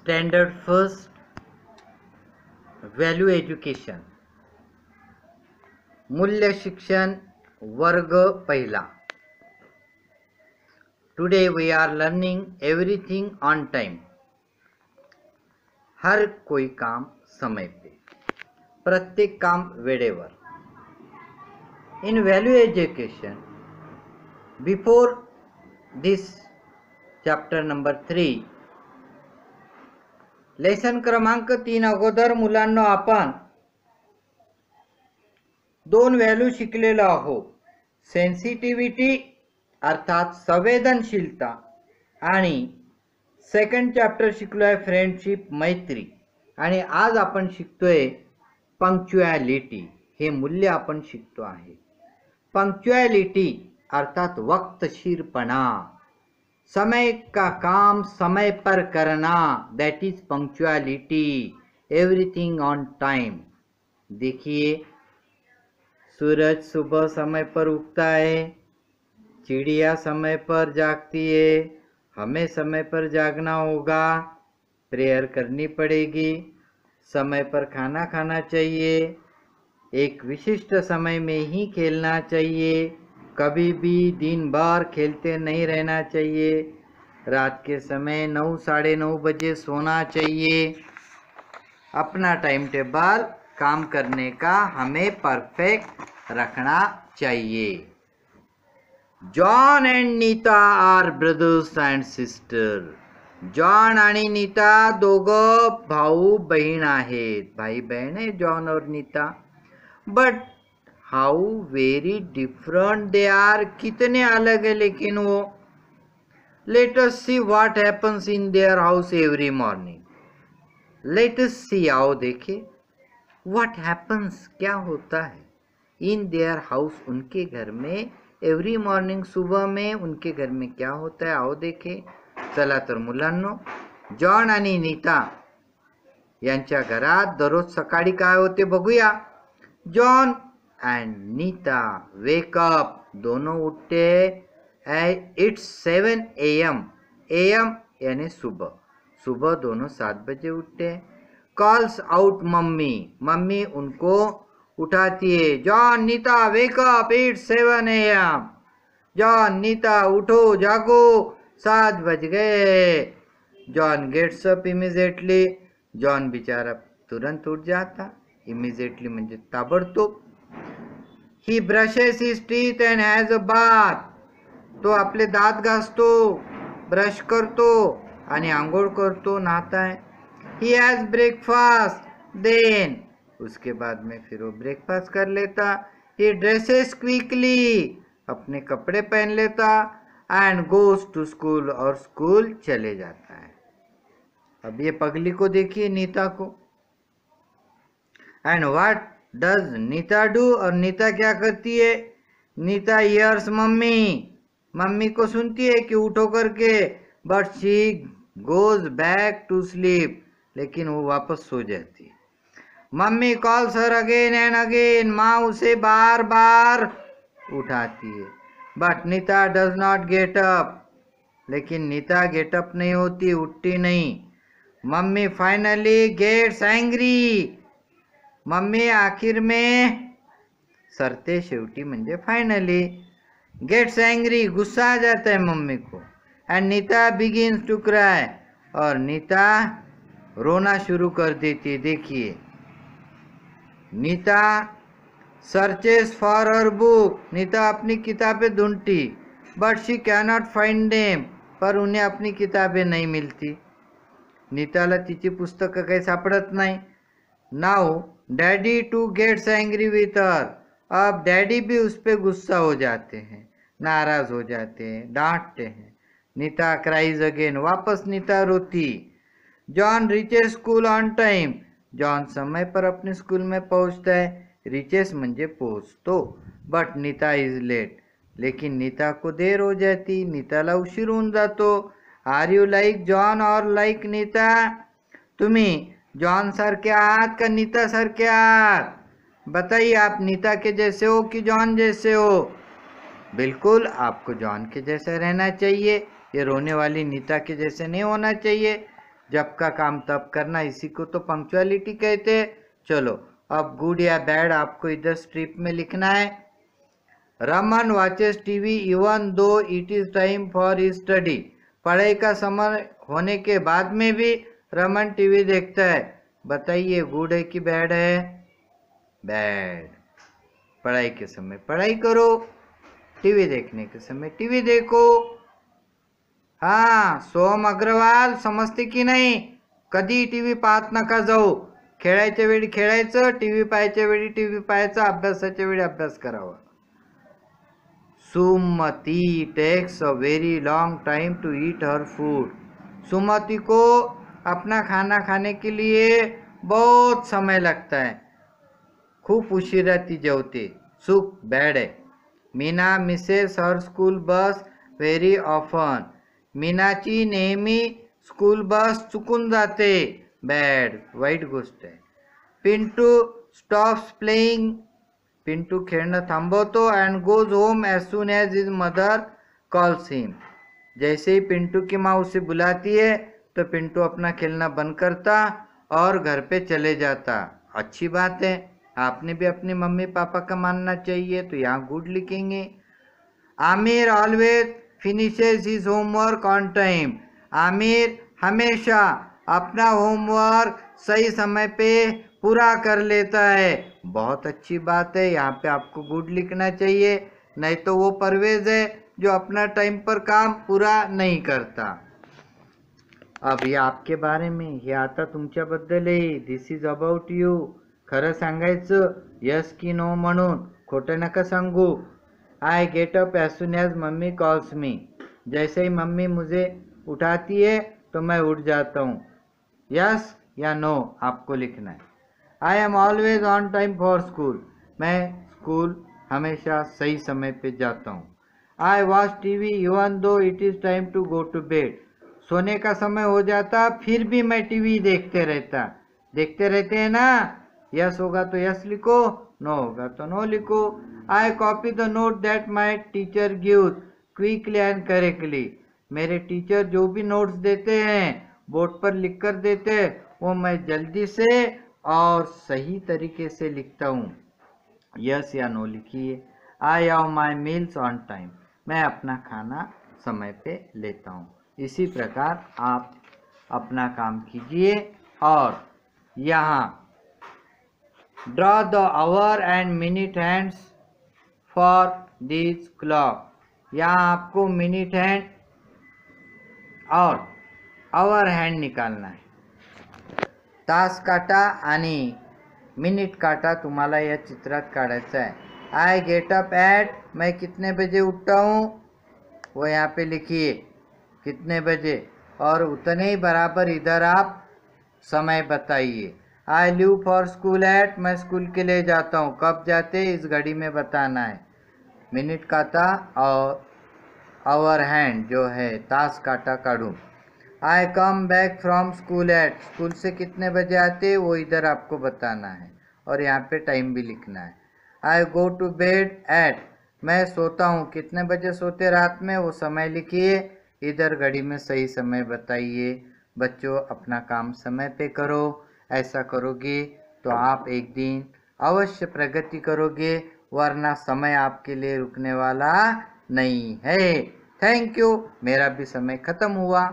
Standard first, value education, मूल्य शिक्षण, वर्ग पहिला. Today we are learning everything on time. हर कोई काम समय पे, प्रत्येक काम वेळेवर. In value education, before this chapter number 3, lesson क्रमांक 3 अगोदर मुलांना आपण 2 व्हॅल्यू शिकलेलो आहोत. सेन्सिटिव्हिटी अर्थात संवेदनशीलता आणि सेकंड चॅप्टर शिकलोय फ्रेंडशिप, मैत्री. आणि आज आपण शिकतोय पंक्च्युअलिटी. हे मूल्य आपण शिकतो आहे. पंक्च्युअलिटी अर्थात वक्तशीरपणा, समय का काम समय पर करना, that is punctuality. Everything on time. देखिए, सूरज सुबह समय पर उगता है, चिड़िया समय पर जागती है. हमें समय पर जागना होगा, प्रेयर करनी पड़ेगी, समय पर खाना खाना चाहिए, एक विशिष्ट समय में ही खेलना चाहिए, कभी भी दिन भर खेलते नहीं रहना चाहिए, रात के समय 9 साढ़े 9 बजे सोना चाहिए. अपना टाइम टेबल काम करने का हमें परफेक्ट रखना चाहिए. John and Neeta are brothers and sister. John आणि नीता दोघं भाऊ बहीण आहेत. भाई बहन है जॉन और Nita. But how very different they are. कितने अलग है लेकिन वो. Let us see what happens in their house every morning. Let us see, आओ देखे, व्हाट हैपन्स, क्या होता है, इन देयर हाउस, उनके घर में, एवरी मॉर्निंग, सुबह में उनके घर में क्या होता है, आओ देखे. चला तर मुलांनो, जॉन आणि नीता यांच्या घरात दररोज सकाळी काय होते बघूया. John and Neeta wake up. दोनों उठते. It's 7 AM. AM यानी सुबह. सुबह दोनों 7 बजे उठते. Calls out mummy. मम्मी उनको उठाती है. John, Nita, wake up, it's 7 AM. John, Nita, उठो, जागो, 7 बज गए. John gets up immediately. John बेचारा तुरंत उठ जाता. इमिजिएटली म्हणजे ताबडतोब. He brushes his teeth and has a bath. तो आपले दात घासतो, ब्रश करतो आणि आंघोळ करतो, नहाता है. He has breakfast. देन उसके बाद में फिर वो ब्रेकफास्ट कर लेता. He dresses quickly. अपने कपड़े पहन लेता. And goes to school. और स्कूल चले जाता है. अब ये पगली को देखिए, नीता को. And what does Neeta do. और नीता क्या करती है. Nita here's mummy. मम्मी को सुनती है कि उठो करके. But she goes back to sleep. लेकिन वो वापस सो जाती है. Mummy calls her again and again. माँ उसे बार बार उठाती है. But Neeta does not get up. लेकिन नीता गेटअप नहीं होती, उठती नहीं. Mummy finally gets angry. Mummy आखिर में, सरते शेवटी म्हणजे फाइनली, गेट्स एंग्री, गुस्सा आ जाता है मम्मी को. And Neeta begins to cry. और नीता रोना शुरू कर देती. देखिए, Neeta searches for her book. Neeta अपनी किताबें ढूंढती. But she cannot find them. पर उन्हें अपनी किताबें नहीं मिलती. नीताला तिची पुस्तकं काही सापडत नाही. Now daddy too gets angry with her. अब डैडी भी उस पर गुस्सा हो जाते हैं, नाराज हो जाते हैं, डांटते हैं. Neeta cries again. वापस नीता रोती. John reaches school on time. John समय पर अपने स्कूल में पहुंचता है. रीचेस म्हणजे पोहोचतो. But Neeta is late. लेकिन नीता को देर हो जाती. नीताला उशीर होऊन जातो. आर यू लाइक जॉन और लाइक नीता. तुम्ही जॉन सारखे आहात का नीता सारखे आहात. बताइए, आप नीता के जैसे हो कि जॉन जैसे हो. बिल्कुल आपको जॉन के जैसे रहना चाहिए. ये रोने वाली नीता के जैसे नहीं होना चाहिए. जब का काम तब करना, इसी को तो पंक्चुअलिटी कहते हैं। चलो अब गुड या बैड आपको इधर स्ट्रिप में लिखना है। Raman watches TV even though it is time for his study. पढ़ाई का समय होने के बाद में भी रमन टीवी देखता है। बताइए गुड है कि बैड है? बैड। पढ़ाई के समय पढ़ाई करो, टीवी देखने के समय टीवी देखो। हाँ सोम अग्रवाल, समजते की नाही? कधी टीव्ही पाहत नका जाऊ. खेळायच्या वेळी खेळायचं, टीव्ही पाहायच्या वेळी टीव्ही पाहायचा, अभ्यासाच्या वेळी अभ्यास करावा. Sumati takes a very long time to eat her food. Sumati को अपना खाना खाने के लिए बहुत समय लगता है, खूप उशिरा ती जेवते. सुख बैड है. मीना मिसेस हर स्कूल बस व्हेरी ऑफन. मीनाची नेहमी स्कूल बस चुकून जाते. बॅड, वाईट गोष्ट आहे. Pintu stops playing. पिंटू खेळणं थांबवतो and goes home as soon as his mother calls him. जैसे ही पिंटू की माँ उसे बुलाती है तो पिंटू अपना खेलना बंद करता और घर पे चले जाता. अच्छी बात है, आपने भी अपनी मम्मी पापा का मानना चाहिए, तो यहाँ गुड लिखेंगे. Aamir always finishes his homework on time. Aamir हमेशा अपना होमवर्क सही समय पे पूरा कर लेता है. बहुत अच्छी बात है, यहाँ पे आपको गुड लिखना चाहिए, नहीं तो वो परवेज है जो अपना टाइम पर काम पूरा नहीं करता. अब हे आपके बारे में, हे आता तुमच्याबद्दल आहे. This is about you. खरं सांगायचं, यस की नो म्हणून, खोटं नका सांगू. I get up as soon as mummy calls me. जैसे ही मम्मी मुझे उठाती है तो मैं उठ जाता हूँ. यस या नो आपको लिखना है. I am always on time for school. मैं स्कूल हमेशा सही समय पे जाता हूँ. I watch TV even though it is time to go to bed. सोने का समय हो जाता फिर भी मैं टीवी देखते रहते हैं ना. यस होगा तो यस लिखो, नो होगा तो नो लिखो. I copy the note that my teacher gives quickly and correctly. मेरे टीचर जो भी नोट्स देते हैं बोर्ड पर लिख कर देते हैं, वो मैं जल्दी से और सही तरीके से लिखता हूँ. यस या नो लिखिए. I have my meals on time. मैं अपना खाना समय पे लेता हूँ. इसी प्रकार आप अपना काम कीजिए. और यहाँ draw the our and minute hands for this clock. यहाँ आपको मिनट हैंड और आवर हैंड निकालना है. तास काटा आणि मिनिट काटा तुम्हाला या चित्रात काढायचा है. आई गेट अप एट, मैं कितने बजे उठता हूँ वो यहाँ पे लिखिए कितने बजे, और उतने ही बराबर इधर आप समय बताइए. I leave for school eight, मैं स्कूल के लिए जाता हूँ. कब जाते इस घड़ी में बताना है. मिनट काटा और आवर हैंड जो है तास काटा काढून. I come back from school at, school से कितने बजे आते वो इधर आपको बताना है और यहाँ पे टाइम भी लिखना है. आई गो टू बेड एट, मैं सोता हूँ. कितने बजे सोते रात में वो समय लिखिए. इधर घड़ी में सही समय बताइए. बच्चों अपना काम समय पे करो. ऐसा करोगे तो आप एक दिन अवश्य प्रगति करोगे, वरना समय आपके लिए रुकने वाला नहीं है. Thank you. मेरा भी समय खत्म हुआ.